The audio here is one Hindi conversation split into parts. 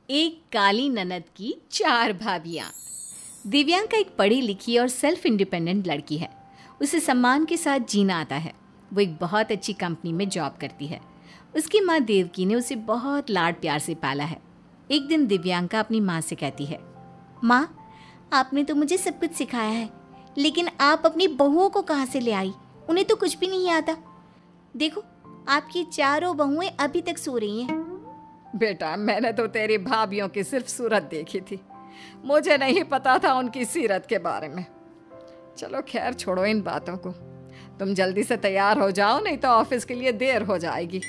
एक काली ननद की चार भाभियां। दिव्यांका एक पढ़ी लिखी और सेल्फ इंडिपेंडेंट लड़की है। उसे सम्मान के साथ जीना आता है। वो एक बहुत अच्छी कंपनी में जॉब करती है। उसकी माँ देवकी ने उसे बहुत लाड प्यार से पाला है। एक दिन दिव्यांका अपनी माँ से कहती है, माँ, आपने तो मुझे सब कुछ सिखाया है, लेकिन आप अपनी बहुओं को कहाँ से ले आई? उन्हें तो कुछ भी नहीं आता। देखो, आपकी चारों बहुएं अभी तक सो रही हैं। बेटा, मैंने तो तेरी भाभियों की सिर्फ सूरत देखी थी, मुझे नहीं पता था उनकी सीरत के बारे में। चलो खैर, छोड़ो इन बातों को। तुम जल्दी से तैयार हो जाओ, नहीं तो ऑफिस के लिए देर हो जाएगी।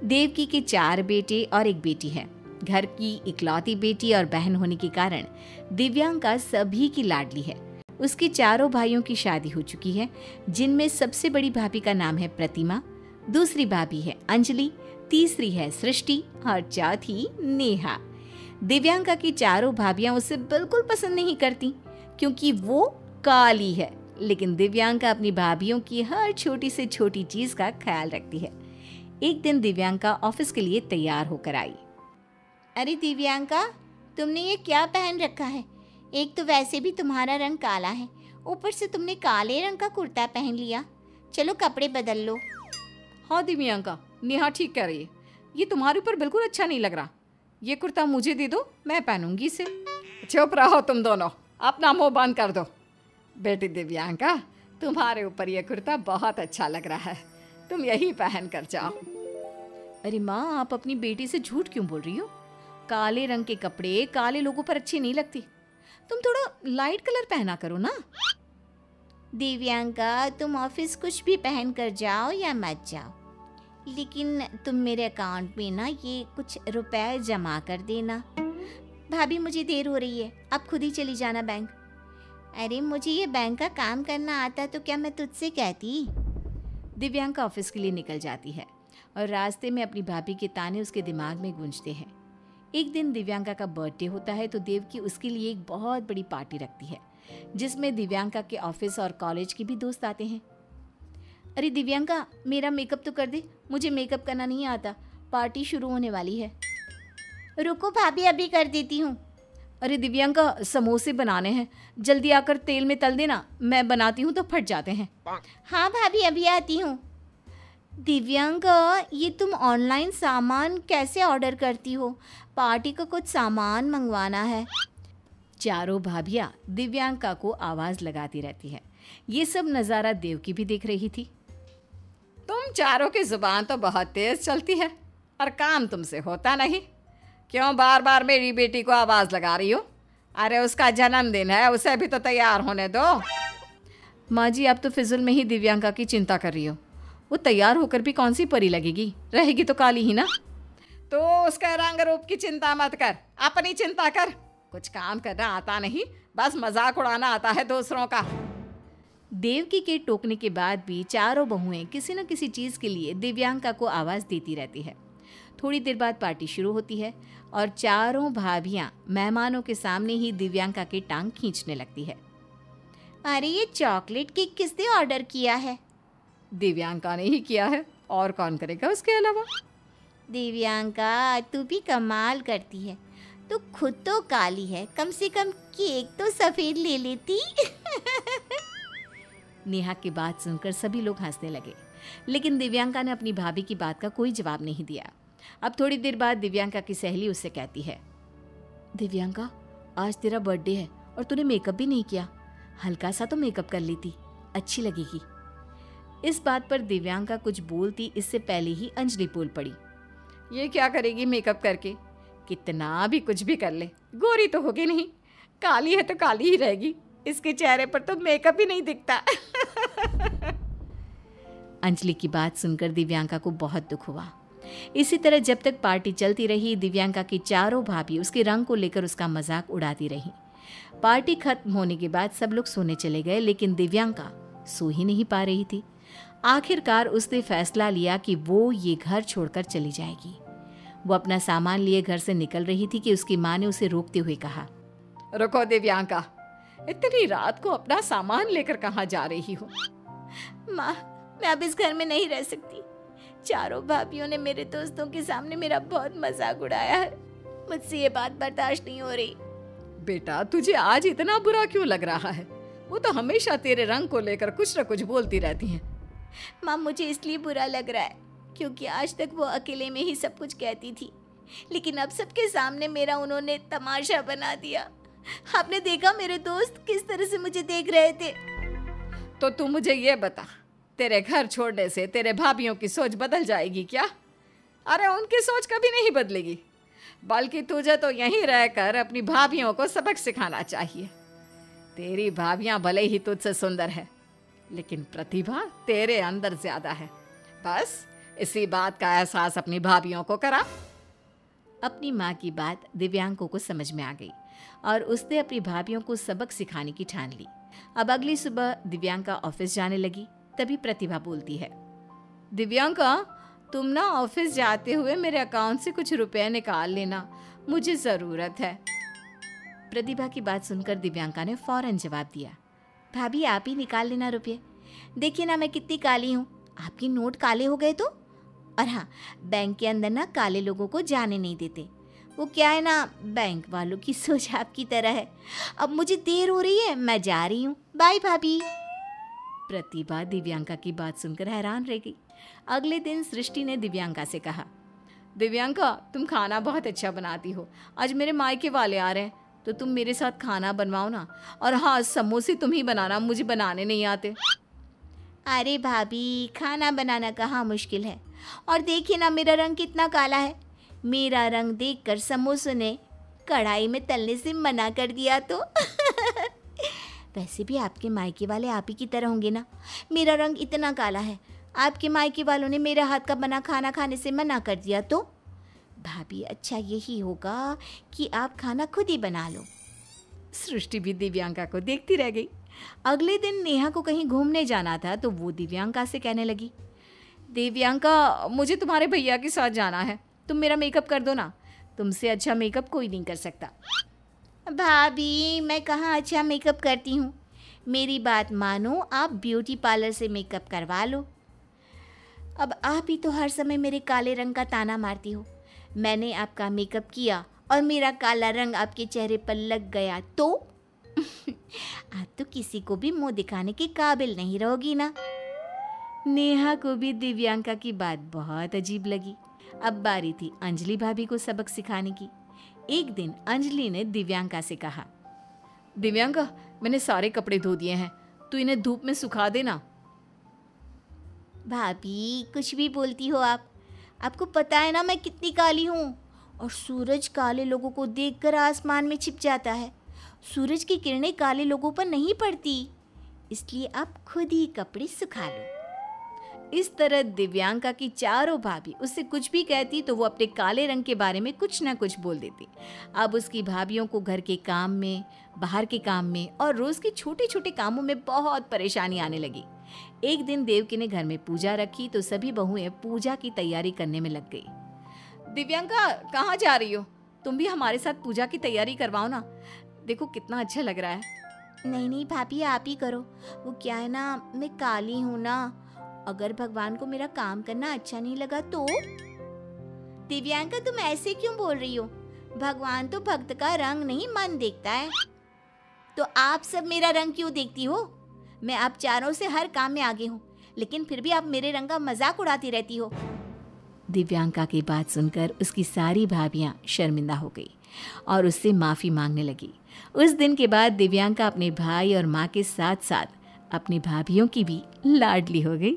देवकी के 4 बेटे और एक बेटी है। घर की इकलौती बेटी और बहन होने के कारण दिव्यांका सभी की लाडली है। उसके चारों भाइयों की शादी हो चुकी है, जिनमें सबसे बड़ी भाभी का नाम है प्रतिमा, दूसरी भाभी है अंजलि, तीसरी है सृष्टि और चौथी नेहा। दिव्यांका की चारों भाभियां उसे बिल्कुल पसंद नहीं करती, क्योंकि वो काली है। लेकिन दिव्यांका अपनी भाभियों की हर छोटी से छोटी चीज का ख्याल रखती है। एक दिन दिव्यांका ऑफिस के लिए तैयार होकर आई। अरे दिव्यांका, तुमने ये क्या पहन रखा है? एक तो वैसे भी तुम्हारा रंग काला है, ऊपर से तुमने काले रंग का कुर्ता पहन लिया। चलो कपड़े बदल लो। हाँ दिव्यांका, नेहा ठीक कह रही है। ये तुम्हारे ऊपर बिल्कुल अच्छा नहीं लग रहा। ये कुर्ता मुझे दे दो, मैं पहनूंगी इसे। चुप रहो तुम दोनों, अपना मुंह बंद कर दो। बेटी दिव्यांका, तुम्हारे ऊपर ये कुर्ता बहुत अच्छा लग रहा है, तुम यही पहन कर जाओ। अरे माँ, आप अपनी बेटी से झूठ क्यों बोल रही हो? काले रंग के कपड़े काले लोगों पर अच्छे नहीं लगते। तुम थोड़ा लाइट कलर पहना करो ना। दिव्यांका, तुम ऑफिस कुछ भी पहन कर जाओ या मत जाओ, लेकिन तुम मेरे अकाउंट में ना ये कुछ रुपए जमा कर देना। भाभी, मुझे देर हो रही है, आप खुद ही चली जाना बैंक। अरे, मुझे ये बैंक का काम करना आता तो क्या मैं तुझसे कहती? दिव्यांका ऑफिस के लिए निकल जाती है और रास्ते में अपनी भाभी के ताने उसके दिमाग में गूंजते हैं। एक दिन दिव्यांका का बर्थडे होता है तो देवकी उसके लिए एक बहुत बड़ी पार्टी रखती है, जिसमें दिव्यांका के ऑफिस और कॉलेज के भी दोस्त आते हैं। अरे दिव्यांका, मेरा मेकअप तो कर दे, मुझे मेकअप करना नहीं आता, पार्टी शुरू होने वाली है। रुको भाभी, अभी कर देती हूँ। अरे दिव्यांका, समोसे बनाने हैं, जल्दी आकर तेल में तल देना, मैं बनाती हूँ तो फट जाते हैं। हाँ भाभी, अभी आती हूँ। दिव्यांका, ये तुम ऑनलाइन सामान कैसे ऑर्डर करती हो? पार्टी का कुछ सामान मंगवाना है। चारों भाभियाँ दिव्यांका को आवाज़ लगाती रहती है। ये सब नज़ारा देवकी भी देख रही थी। तुम चारों की जुबान तो बहुत तेज चलती है और काम तुमसे होता नहीं। क्यों बार बार मेरी बेटी को आवाज़ लगा रही हो? अरे उसका जन्मदिन है, उसे भी तो तैयार होने दो। माँ जी, आप तो फिजुल में ही दिव्यांका की चिंता कर रही हो। वो तैयार होकर भी कौन सी परी लगेगी, रहेगी तो काली ही ना। तो उसके रंग रूप की चिंता मत कर, अपनी चिंता कर। कुछ काम करना आता नहीं, बस मजाक उड़ाना आता है दूसरों का। देवकी के टोकने के बाद भी चारों बहुएं किसी न किसी चीज़ के लिए दिव्यांका को आवाज़ देती रहती है। थोड़ी देर बाद पार्टी शुरू होती है और चारों भाभियां मेहमानों के सामने ही दिव्यांका की टांग खींचने लगती है। अरे, ये चॉकलेट केक किसने ऑर्डर किया है? दिव्यांका ने ही किया है, और कौन करेगा उसके अलावा। दिव्यांका, तू भी कमाल करती है। तू खुद तो काली है, कम से कम केक तो सफ़ेद ले लेती। नेहा की बात सुनकर सभी लोग हंसने लगे, लेकिन दिव्यांका ने अपनी भाभी की बात का कोई जवाब नहीं दिया। अब थोड़ी देर बाद दिव्यांका की सहेली उससे कहती है, दिव्यांका, आज तेरा बर्थडे है और तूने मेकअप भी नहीं किया, हल्का सा तो मेकअप कर लेती, अच्छी लगेगी। इस बात पर दिव्यांका कुछ बोलती इससे पहले ही अंजलि बोल पड़ी। ये क्या करेगी मेकअप करके? कितना भी कुछ भी कर ले, गोरी तो होगी नहीं, काली है तो काली ही रहेगी। इसके चेहरे पर तो मेकअप ही नहीं दिखता। अंजलि की बात सुनकर दिव्यांका को बहुत दुख हुआ। इसी तरह जब तक पार्टी चलती रही, दिव्यांका की चारों भाभी उसके रंग को लेकर उसका मजाक उड़ाती रही। पार्टी खत्म होने के बाद सब लोग सोने चले गए, लेकिन दिव्यांका सो ही नहीं पा रही थी। आखिरकार उसने फैसला लिया कि वो ये घर छोड़कर चली जाएगी। वो अपना सामान लिए घर से निकल रही थी कि उसकी माँ ने उसे रोकते हुए कहा, रुको दिव्यांका, इतनी रात को अपना सामान लेकर कहाँ जा रही हो? माँ, मैं अब इस घर में नहीं रह सकती। चारों भाभियों ने मेरे दोस्तों के सामने मेरा बहुत मजाक उड़ाया है। मुझसे ये बात बर्दाश्त नहीं हो रही। बेटा तुझे आज इतना बुरा क्यों लग रहा है? वो तो हमेशा तेरे रंग को लेकर कुछ न कुछ बोलती रहती हैं। माँ मुझे इसलिए बुरा लग रहा है क्योंकि आज तक वो अकेले में ही सब कुछ कहती थी, लेकिन अब सबके सामने मेरा उन्होंने तमाशा बना दिया। आपने देखा मेरे दोस्त किस तरह से मुझे देख रहे थे। तो तू मुझे ये बता, तेरे घर छोड़ने से तेरे भाभियों की सोच बदल जाएगी क्या? अरे उनकी सोच कभी नहीं बदलेगी, बल्कि तुझे तो यहीं रहकर अपनी भाभियों को सबक सिखाना चाहिए। तेरी भाभियां भले ही तुझसे सुंदर है, लेकिन प्रतिभा तेरे अंदर ज्यादा है। बस इसी बात का एहसास अपनी भाभियों को करा। अपनी माँ की बात दिव्यांको को समझ में आ गई और उसने अपनी भाभियों को सबक सिखाने की ठान ली। अब अगली सुबह दिव्यांका ऑफिस जाने लगी। तभी प्रतिभा बोलती है, दिव्यांका तुम ना ऑफिस जाते हुए मेरे अकाउंट से कुछ रुपए निकाल लेना, मुझे ज़रूरत है। प्रतिभा की बात सुनकर दिव्यांका ने फौरन जवाब दिया, भाभी आप ही निकाल लेना रुपये। देखिए ना मैं कितनी काली हूँ, आपके नोट काले हो गए तो। और हाँ, बैंक के अंदर ना काले लोगों को जाने नहीं देते। वो क्या है ना, बैंक वालों की सोच आपकी तरह है। अब मुझे देर हो रही है, मैं जा रही हूँ, बाय भाभी। प्रतिभा दिव्यांका की बात सुनकर हैरान रह गई। अगले दिन सृष्टि ने दिव्यांका से कहा, दिव्यांका तुम खाना बहुत अच्छा बनाती हो, आज मेरे मायके वाले आ रहे हैं तो तुम मेरे साथ खाना बनवाओ ना। और हाँ, समोसे तुम ही बनाना, मुझे बनाने नहीं आते। अरे भाभी खाना बनाना कहाँ मुश्किल है, और देखिए ना मेरा रंग कितना काला है। मेरा रंग देखकर समोसों ने कढ़ाई में तलने से मना कर दिया तो। वैसे भी आपके मायके वाले आप ही की तरह होंगे ना, मेरा रंग इतना काला है। आपके मायके वालों ने मेरा हाथ का बना खाना खाने से मना कर दिया तो। भाभी अच्छा यही होगा कि आप खाना खुद ही बना लो। सृष्टि भी दिव्यांका को देखती रह गई। अगले दिन नेहा को कहीं घूमने जाना था तो वो दिव्यांका से कहने लगी, दिव्यांका मुझे तुम्हारे भैया के साथ जाना है, तुम मेरा मेकअप कर दो ना, तुमसे अच्छा मेकअप कोई नहीं कर सकता। भाभी मैं कहाँ अच्छा मेकअप करती हूँ, मेरी बात मानो, आप ब्यूटी पार्लर से मेकअप करवा लो। अब आप ही तो हर समय मेरे काले रंग का ताना मारती हो। मैंने आपका मेकअप किया और मेरा काला रंग आपके चेहरे पर लग गया तो। आप तो किसी को भी मुंह दिखाने के काबिल नहीं रहोगी ना। नेहा को भी दिव्यांका की बात बहुत अजीब लगी। अब बारी थी अंजलि भाभी को सबक सिखाने की। एक दिन अंजलि ने दिव्यांका से कहा, दिव्यांका मैंने सारे कपड़े धो दिए हैं, तू इन्हें धूप में सुखा देना। भाभी कुछ भी बोलती हो आप, आपको पता है ना मैं कितनी काली हूँ, और सूरज काले लोगों को देखकर आसमान में छिप जाता है। सूरज की किरणें काले लोगों पर नहीं पड़ती, इसलिए आप खुद ही कपड़े सुखा लो। इस तरह दिव्यांका की चारों भाभी उससे कुछ भी कहती तो वो अपने काले रंग के बारे में कुछ ना कुछ बोल देती। अब उसकी भाभियों को घर के काम में, बाहर के काम में और रोज के छोटे छोटे कामों में बहुत परेशानी आने लगी। एक दिन देवकी ने घर में पूजा रखी तो सभी बहुएं पूजा की तैयारी करने में लग गई। दिव्यांका कहाँ जा रही हो? तुम भी हमारे साथ पूजा की तैयारी करवाओ ना, देखो कितना अच्छा लग रहा है। नहीं नहीं भाभी आप ही करो, वो क्या है ना मैं काली हूँ ना, अगर भगवान को मेरा काम करना अच्छा नहीं लगा तो। दिव्यांका तुम ऐसे क्यों बोल रही हो, भगवान तो भक्त का रंग नहीं मन देखता है। तो आप सब मेरा रंग क्यों देखती हो? मैं आप चारों से हर काम में आगे हूँ, लेकिन फिर भी आप मेरे रंग का मजाक उड़ाती रहती हो। दिव्यांका की बात सुनकर उसकी सारी भाभियां शर्मिंदा हो गई और उससे माफ़ी मांगने लगी। उस दिन के बाद दिव्यांका अपने भाई और माँ के साथ साथ अपनी भाभियों की भी लाडली हो गई।